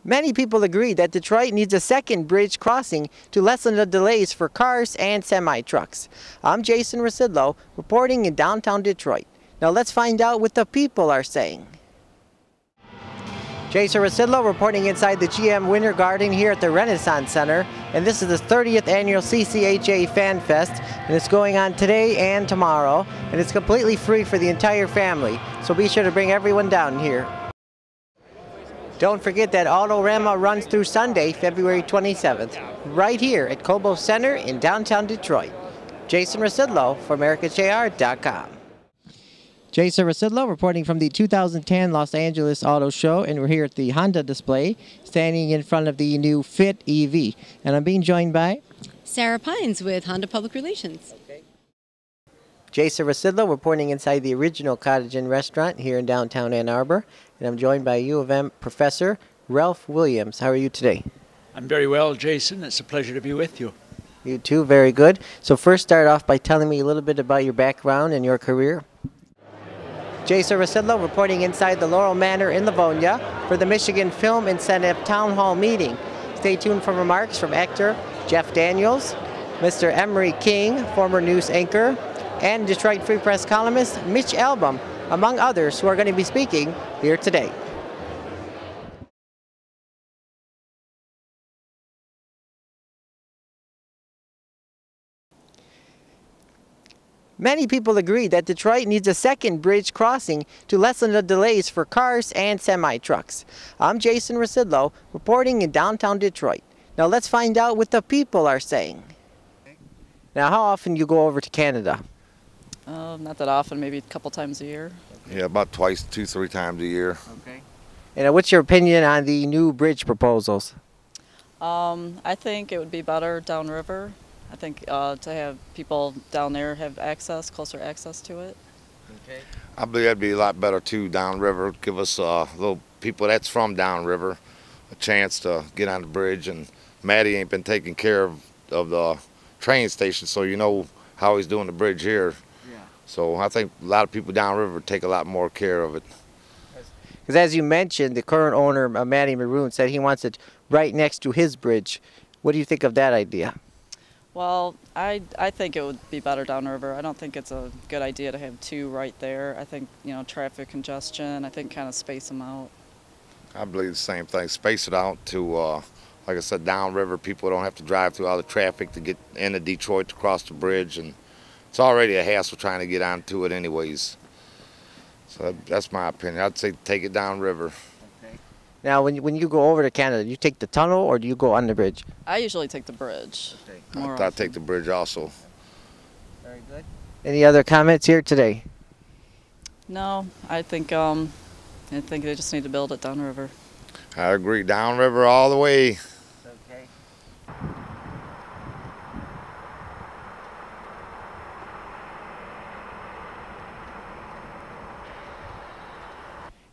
Many people agree that Detroit needs a second bridge crossing to lessen the delays for cars and semi-trucks. I'm Jason Rzucidlo, reporting in downtown Detroit. Now let's find out what the people are saying. Jason Rzucidlo reporting inside the GM Winter Garden here at the Renaissance Center. And this is the 30th annual CCHA Fan Fest. And it's going on today and tomorrow. And it's completely free for the entire family. So be sure to bring everyone down here. Don't forget that Autorama runs through Sunday, February 27th, right here at Cobo Center in downtown Detroit. Jason Rzucidlo for AmericaJR.com. Jason Rzucidlo reporting from the 2010 Los Angeles Auto Show, and we're here at the Honda display, standing in front of the new Fit EV. And I'm being joined by Sarah Pines with Honda Public Relations. Okay. Jason Rzucidlo reporting inside the original Cottage Inn restaurant here in downtown Ann Arbor. And I'm joined by U of M Professor Ralph Williams. How are you today? I'm very well, Jason. It's a pleasure to be with you. You too, very good. So first start off by telling me a little bit about your background and your career. Jason Rzucidlo reporting inside the Laurel Manor in Livonia for the Michigan Film Incentive Town Hall meeting. Stay tuned for remarks from actor Jeff Daniels, Mr. Emery King, former news anchor, and Detroit Free Press columnist Mitch Albom, among others who are going to be speaking here today. Many people agree that Detroit needs a second bridge crossing to lessen the delays for cars and semi-trucks. I'm Jason Rzucidlo, reporting in downtown Detroit. Now let's find out what the people are saying. Now, how often do you go over to Canada? Not that often, maybe a couple times a year. Yeah, about twice, 2-3 times a year. Okay. And what's your opinion on the new bridge proposals? I think it would be better downriver. I think to have people down there have access, closer access to it. Okay. I believe that'd be a lot better too, downriver. Give us little people that's from downriver a chance to get on the bridge. And Matty ain't been taking care of the train station, so you know how he's doing the bridge here. Yeah. So I think a lot of people downriver take a lot more care of it. Because as you mentioned, the current owner, Matty Maroon, said he wants it right next to his bridge. What do you think of that idea? Well, I think it would be better downriver. I don't think it's a good idea to have two right there. I think, you know, traffic congestion, I think kind of space them out. I believe the same thing. Space it out to, like I said, downriver. People don't have to drive through all the traffic to get into Detroit to cross the bridge. And it's already a hassle trying to get onto it anyways. So that's my opinion. I'd say take it downriver. Now, when you go over to Canada, do you take the tunnel or do you go on the bridge? I usually take the bridge. Okay. I take the bridge also. Very good. Any other comments here today? No, I think they just need to build it downriver. I agree. Downriver all the way. Okay.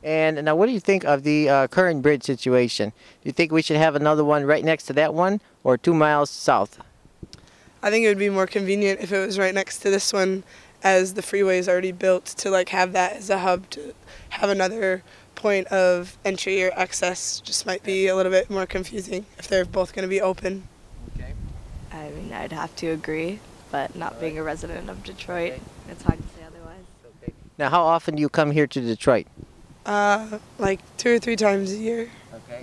And now, what do you think of the current bridge situation? Do you think we should have another one right next to that one or 2 miles south? I think it would be more convenient if it was right next to this one, as the freeway is already built, to like have that as a hub, to have another point of entry or access. Just might be a little bit more confusing if they're both going to be open. Okay. I mean, I'd have to agree, but not being a resident of Detroit, it's hard to say otherwise. Okay. Now, how often do you come here to Detroit? Like 2 or 3 times a year. Okay.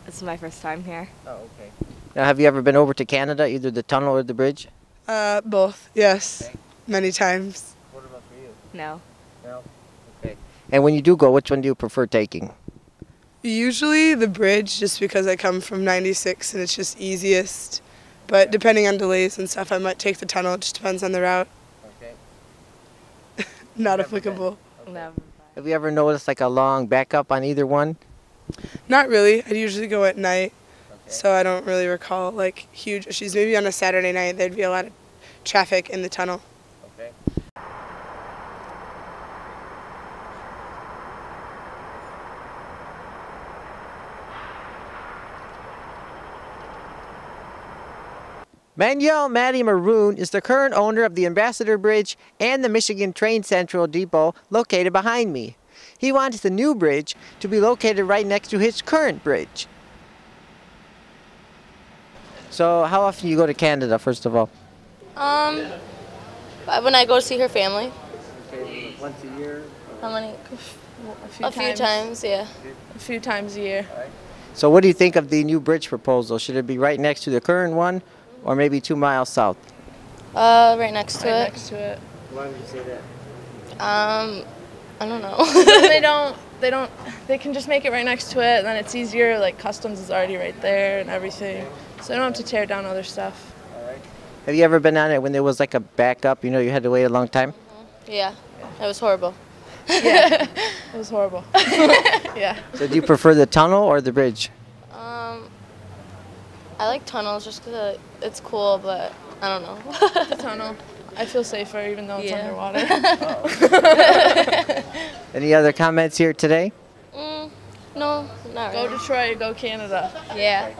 This is my first time here. Oh, okay. Now, have you ever been over to Canada, either the tunnel or the bridge? Both, yes. Okay. Many times. What about for you? No. No? Okay. And when you do go, which one do you prefer taking? Usually the bridge, just because I come from 96 and it's just easiest. But depending on delays and stuff, I might take the tunnel. It just depends on the route. Okay. Not applicable. Okay. No. Have you ever noticed like a long backup on either one? Not really. I usually go at night, so I don't really recall like huge issues. Maybe on a Saturday night there'd be a lot of traffic in the tunnel. Okay. Manuel Matty Maroon is the current owner of the Ambassador Bridge and the Michigan Train Central Depot located behind me. He wants the new bridge to be located right next to his current bridge. So how often you go to Canada, first of all? When I go to see her family. Okay, once a year? How many? A few times, yeah. A few times a year. So what do you think of the new bridge proposal? Should it be right next to the current one or maybe 2 miles south? Right next to it. Next to it. Why would you say that? I don't know. They can just make it right next to it, and then it's easier, like customs is already right there and everything. So they don't have to tear down other stuff. Have you ever been on it when there was like a backup, you know, you had to wait a long time? Yeah, it was horrible. Yeah, it was horrible. Yeah. So do you prefer the tunnel or the bridge? I like tunnels just because it's cool, but I don't know. The tunnel. I feel safer even though it's underwater. Any other comments here today? No, not Go really. Detroit, go Canada. Yeah.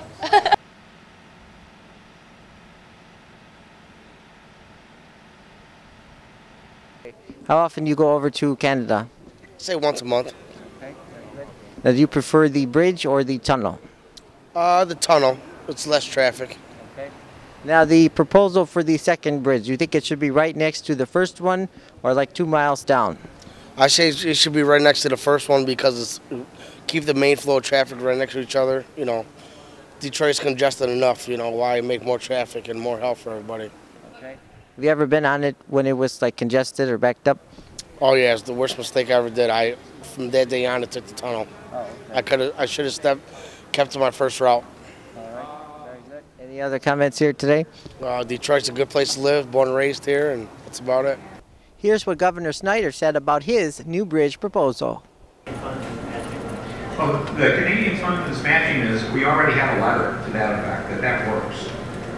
How often do you go over to Canada? Say once a month. Now, do you prefer the bridge or the tunnel? The tunnel. It's less traffic. Now, the proposal for the second bridge, do you think it should be right next to the first one or like 2 miles down? I say it should be right next to the first one because it's keep the main flow of traffic right next to each other. You know, Detroit's congested enough. You know, why make more traffic and more help for everybody? Have you ever been on it when it was like congested or backed up? Oh yeah, it's the worst mistake I ever did. From that day on, I took the tunnel. I should have kept to my first route. Any other comments here today? Detroit's a good place to live. Born and raised here, and that's about it. Here's what Governor Snyder said about his new bridge proposal. Well, the Canadian Fund's matching is we already have a letter to that effect, that works.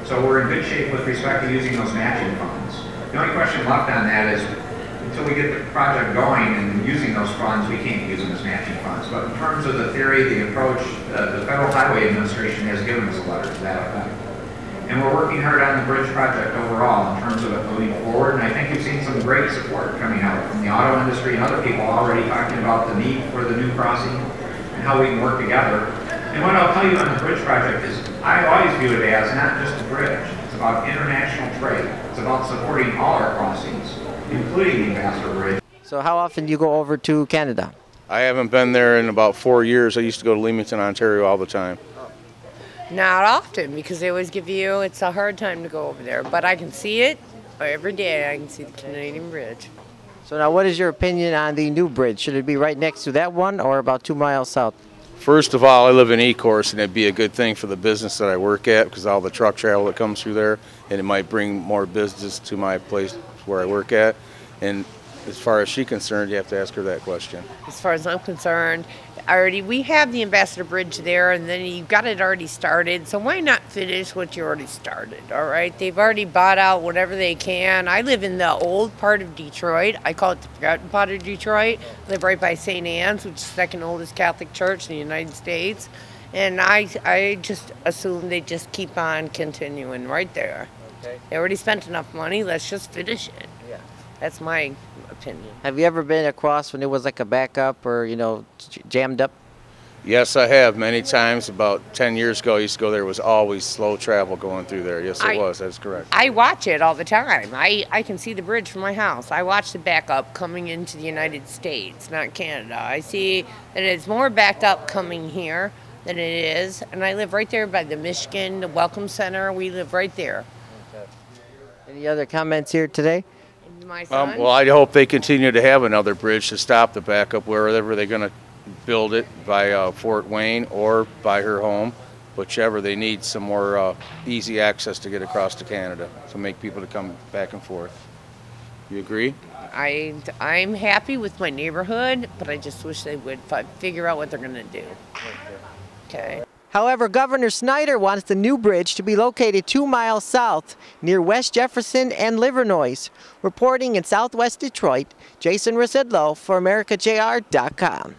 So we're in good shape with respect to using those matching funds. The only question left on that is until we get the project going and using those funds, we can't use them as matching funds. But in terms of the theory, the approach, the Federal Highway Administration has given us a letter to that effect. And we're working hard on the bridge project overall in terms of it moving forward. And I think you've seen some great support coming out from the auto industry and other people already talking about the need for the new crossing and how we can work together. And what I'll tell you on the bridge project is I always view it as not just a bridge. It's about international trade. It's about supporting all our crossings, including the Ambassador Bridge. So how often do you go over to Canada? I haven't been there in about 4 years. I used to go to Leamington, Ontario all the time. Not often, because they always give you, it's a hard time to go over there. But I can see it every day. I can see the Canadian Bridge. So now what is your opinion on the new bridge? Should it be right next to that one or about 2 miles south? First of all, I live in Ecorse, and it'd be a good thing for the business that I work at because all the truck travel that comes through there, and it might bring more business to my place where I work at. And as far as she's concerned, you have to ask her that question. As far as I'm concerned, we have the Ambassador Bridge there, and then you've got it already started, so why not finish what you already started, all right? They've already bought out whatever they can. I live in the old part of Detroit. I call it the forgotten part of Detroit. I live right by St. Anne's, which is the second oldest Catholic church in the United States, and I just assume they just keep on continuing right there. Okay. They already spent enough money, let's just finish it. Yeah. That's my opinion. Have you ever been across when it was like a backup or, you know, jammed up? Yes, I have many times. About 10 years ago, I used to go there. It was always slow travel going through there. Yes, it was. That's correct. I watch it all the time. I can see the bridge from my house. I watch the backup coming into the United States, not Canada. I see that it's more backed up coming here than it is. And I live right there by the Michigan, the Welcome Center. We live right there. Okay. Any other comments here today? My son? Well, I hope they continue to have another bridge to stop the backup wherever they're going to build it, by Fort Wayne or by her home, whichever. They need some more easy access to get across to Canada to make people to come back and forth. You agree? I'm happy with my neighborhood, but I just wish they would figure out what they're going to do. Okay. However, Governor Snyder wants the new bridge to be located 2 miles south near West Jefferson and Livernois. Reporting in Southwest Detroit, Jason Rzucidlo for AmericaJR.com.